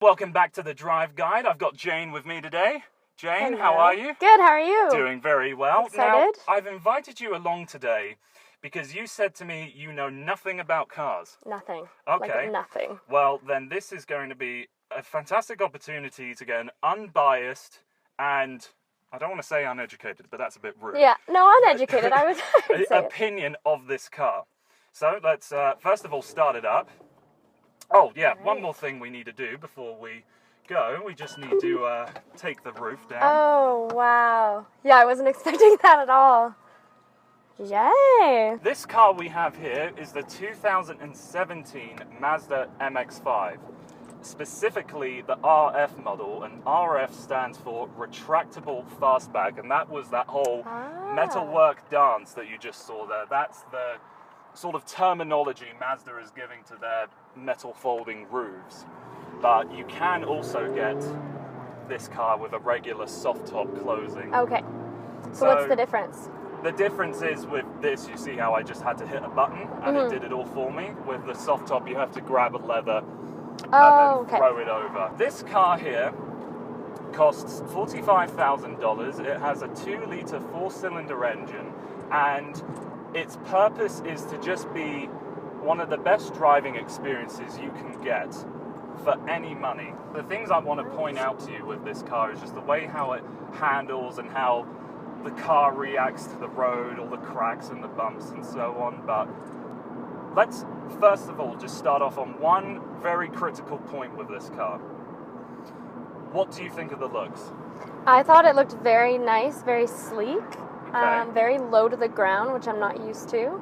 Welcome back to the Drive Guide. I've got Jane with me today. Jane, Hello. How are you? Good, how are you? Doing very well. Excited? Now, I've invited you along today because you said to me you know nothing about cars. Nothing. Okay. Like nothing. Well, then this is going to be a fantastic opportunity to get an unbiased and, I don't want to say uneducated, but that's a bit rude. Yeah, no, uneducated, I would say it. Opinion of this car. So let's first of all start it up. Oh, yeah, Right. One more thing we need to do before we go. We just need to take the roof down. Oh, wow. Yeah, I wasn't expecting that at all. Yay. This car we have here is the 2017 Mazda MX-5. Specifically the RF model, and RF stands for retractable fastback, and that was that whole metalwork dance that you just saw there. That's the sort of terminology Mazda is giving to their metal folding roofs. But you can also get this car with a regular soft top closing. Okay. So what's the difference? The difference is with this, you see how I just had to hit a button and it did it all for me. With the soft top, you have to grab a leather and then throw it over. This car here costs $45,000. It has a 2-liter 4-cylinder engine, and its purpose is to just be one of the best driving experiences you can get for any money. The things I want to point out to you with this car is just the way how it handles and how the car reacts to the road, all the cracks and the bumps and so on. But let's first of all just start off on one very critical point with this car. What do you think of the looks? I thought it looked very nice, very sleek, Okay. very low to the ground, which I'm not used to,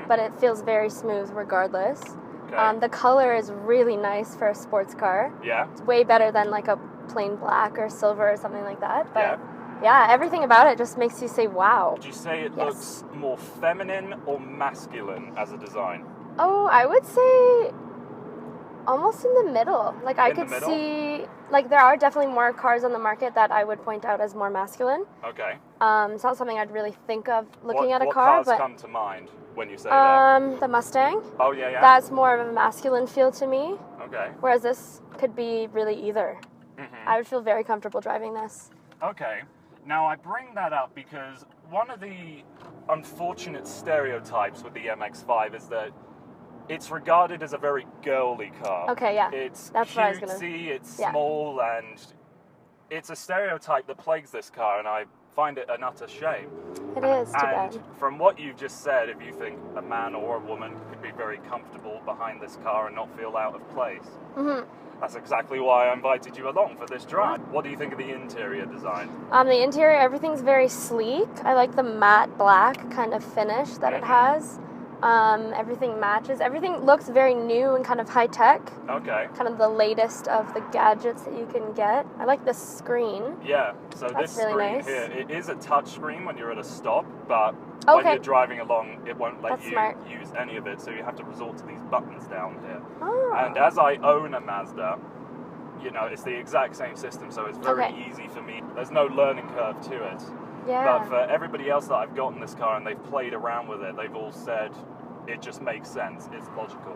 but it feels very smooth regardless. Okay. The color is really nice for a sports car. Yeah. It's way better than like a plain black or silver or something like that. But Yeah. everything about it just makes you say, wow. Would you say it looks more feminine or masculine as a design? Oh, I would say almost in the middle. Like I In the could middle? see, like there are definitely more cars on the market that I would point out as more masculine. Okay. It's not something I'd really think of looking at a what car, cars but come to mind when you say that? the Mustang. Oh, yeah. That's more of a masculine feel to me, Okay. whereas this could be really either. I would feel very comfortable driving this. Okay. Now, I bring that up because one of the unfortunate stereotypes with the MX-5 is that it's regarded as a very girly car. Okay, yeah. It's That's what I was gonna- cutesy, it's yeah. small, and it's a stereotype that plagues this car, and I find it an utter shame. It is too And bad. from what you've just said, if you think a man or a woman could be very comfortable behind this car and not feel out of place, that's exactly why I invited you along for this drive. What do you think of the interior design? The interior, everything's very sleek. I like the matte black kind of finish that it has. Everything matches. Everything looks very new and kind of high tech. Okay. Kind of the latest of the gadgets that you can get. I like the screen. Yeah, so That's this really screen nice. here, it is a touch screen when you're at a stop, but when Okay. you're driving along, it won't let That's you smart. use any of it, so you have to resort to these buttons down here. Oh. And as I own a Mazda, you know, it's the exact same system, so it's very Okay. easy for me. There's no learning curve to it. Yeah. But for everybody else that I've gotten this car and they've played around with it, they've all said it just makes sense, it's logical.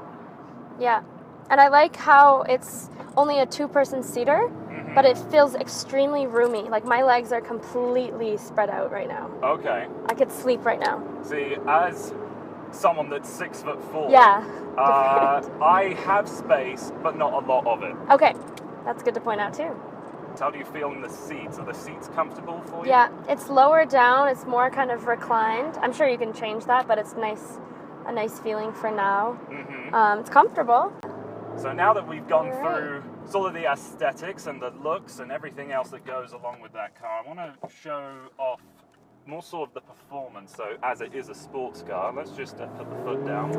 Yeah. And I like how it's only a 2-person seater, but it feels extremely roomy. Like my legs are completely spread out right now. Okay. I could sleep right now. See, as someone that's 6'4", Yeah. I have space, but not a lot of it. Okay. That's good to point out too. How do you feel in the seats? Are the seats comfortable for you? Yeah, it's lower down. It's more kind of reclined. I'm sure you can change that, but it's nice, a nice feeling for now. It's comfortable. So now that we've gone All right. through sort of the aesthetics and the looks and everything else that goes along with that car, I want to show off more sort of the performance. So as it is a sports car, let's just put the foot down.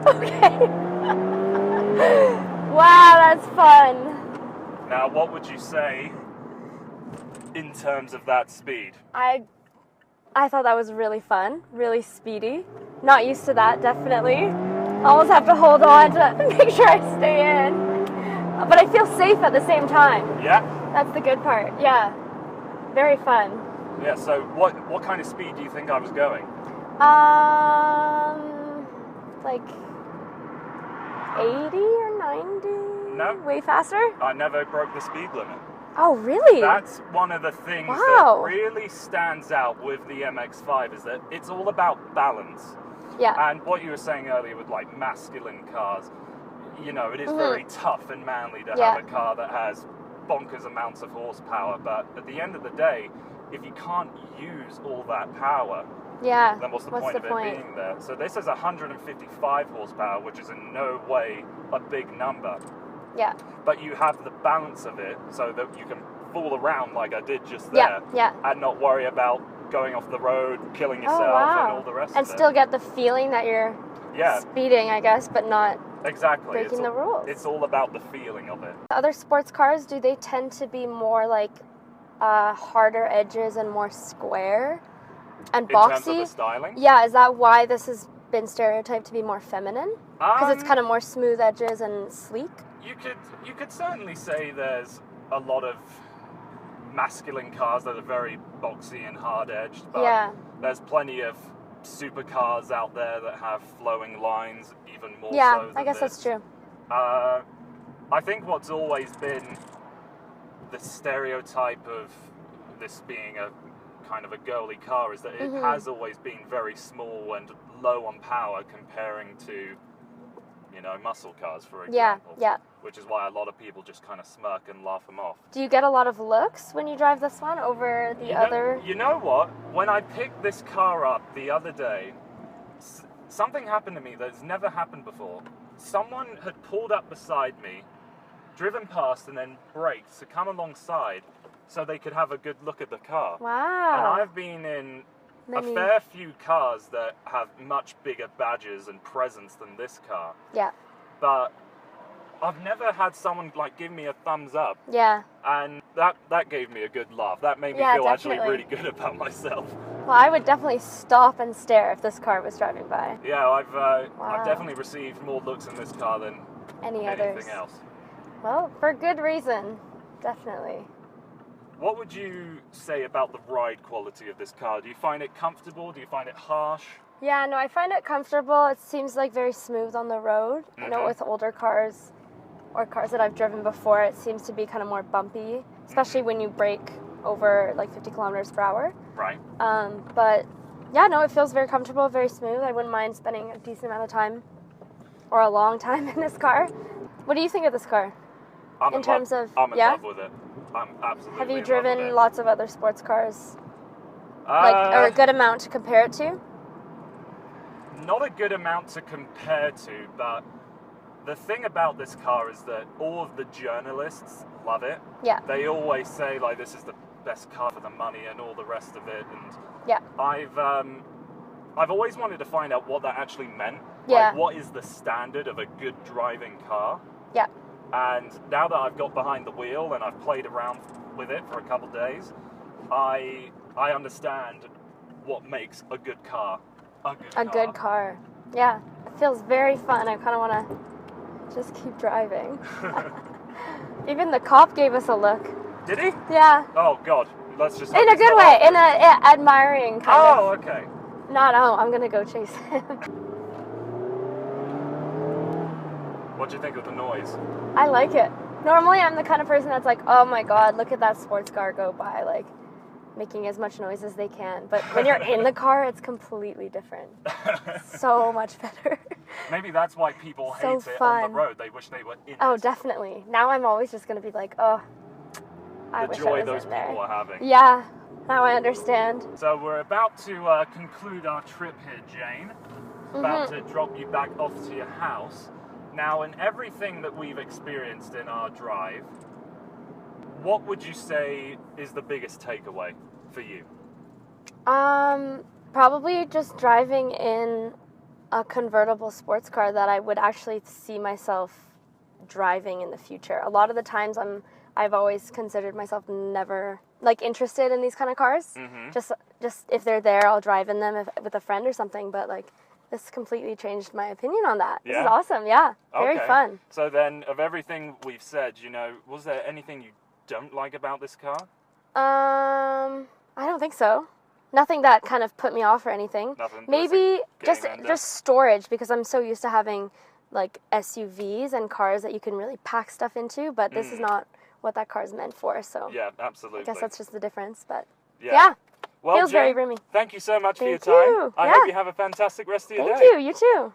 Okay. Wow, that's fun. Now, what would you say in terms of that speed? I thought that was really fun, really speedy. Not used to that, definitely. Almost have to hold on to make sure I stay in. But I feel safe at the same time. Yeah? That's the good part. Yeah. Very fun. Yeah, so what kind of speed do you think I was going? Like 80 or 90. No. Way faster? I never broke the speed limit. Oh, really? That's one of the things that really stands out with the MX-5 is that it's all about balance. Yeah. And what you were saying earlier with like masculine cars, you know, it is very tough and manly to have a car that has bonkers amounts of horsepower. But at the end of the day, if you can't use all that power, then what's the point of it being there? So this is 155 horsepower, which is in no way a big number. Yeah. But you have the balance of it so that you can fool around like I did just there. And not worry about going off the road, killing yourself, and all the rest of it. And still get the feeling that you're speeding, I guess, but not breaking the rules. It's all about the feeling of it. Other sports cars, do they tend to be more like harder edges and more square and boxy? In terms of the styling? Yeah, is that why this has been stereotyped to be more feminine? Because it's kind of more smooth edges and sleek? You could certainly say there's a lot of masculine cars that are very boxy and hard-edged, but there's plenty of supercars out there that have flowing lines, even more so than I guess this. that's true. I think what's always been the stereotype of this being a kind of a girly car is that it has always been very small and low on power comparing to, you know, muscle cars, for example. Which is why a lot of people just kind of smirk and laugh them off. Do you get a lot of looks when you drive this one over the other? You know what? When I picked this car up the other day, something happened to me that's never happened before. Someone had pulled up beside me, driven past, and then braked to come alongside so they could have a good look at the car. Wow. And I've been in a fair few cars that have much bigger badges and presence than this car. Yeah. But I've never had someone like give me a thumbs up. Yeah. And that gave me a good laugh. That made me feel actually really good about myself. Well, I would definitely stop and stare if this car was driving by. Yeah, I've definitely received more looks in this car than anything else. Well, for good reason, definitely. What would you say about the ride quality of this car? Do you find it comfortable? Do you find it harsh? Yeah, no, I find it comfortable. It seems like very smooth on the road. I know with older cars or cars that I've driven before, it seems to be kind of more bumpy, especially when you brake over like 50 kilometers per hour. Right. But yeah, no, it feels very comfortable, very smooth. I wouldn't mind spending a decent amount of time or a long time in this car. What do you think of this car? I'm in love with it. I'm absolutely Have you in driven love with it. lots of other sports cars? Or a good amount to compare it to? Not a good amount to compare to, but the thing about this car is that all of the journalists love it. Yeah. They always say like this is the best car for the money and all the rest of it, and yeah. I've always wanted to find out what that actually meant. Yeah. Like, what is the standard of a good driving car? Yeah. And now that I've got behind the wheel and I've played around with it for a couple of days, I understand what makes a good car a good car. Yeah. It feels very fun. I kind of want to just keep driving. Even the cop gave us a look. Did he? Yeah. Oh, God. Let's just... In a good way. In a admiring kind of... Oh, okay. I'm going to go chase him. What do you think of the noise? I like it. Normally, I'm the kind of person that's like, oh my God, look at that sports car go by, like, making as much noise as they can. But when you're in the car, it's completely different. So much better. Maybe that's why people hate it on the road. They wish they were in it. Oh, definitely. Now I'm always just going to be like, oh, I wish I was in there. The joy those people are having. Yeah, now I understand. So we're about to conclude our trip here, Jane. About to drop you back off to your house. Now, in everything that we've experienced in our drive, what would you say is the biggest takeaway for you? Probably just driving in a convertible sports car that I would actually see myself driving in the future. A lot of the times I've always considered myself never like interested in these kind of cars. Just if they're there, I'll drive in them with a friend or something, but like this completely changed my opinion on that. This is awesome. Yeah. Very fun. So then, of everything we've said, was there anything you don't like about this car? I don't think so. Nothing that kind of put me off or anything. Nothing. Maybe just storage, because I'm so used to having like SUVs and cars that you can really pack stuff into, but this is not what that car is meant for. So yeah, absolutely. I guess that's just the difference. But yeah. Well, feels Jen, very roomy. Thank you so much for your Thank time. you. I hope you have a fantastic rest of your day. Thank you. You too.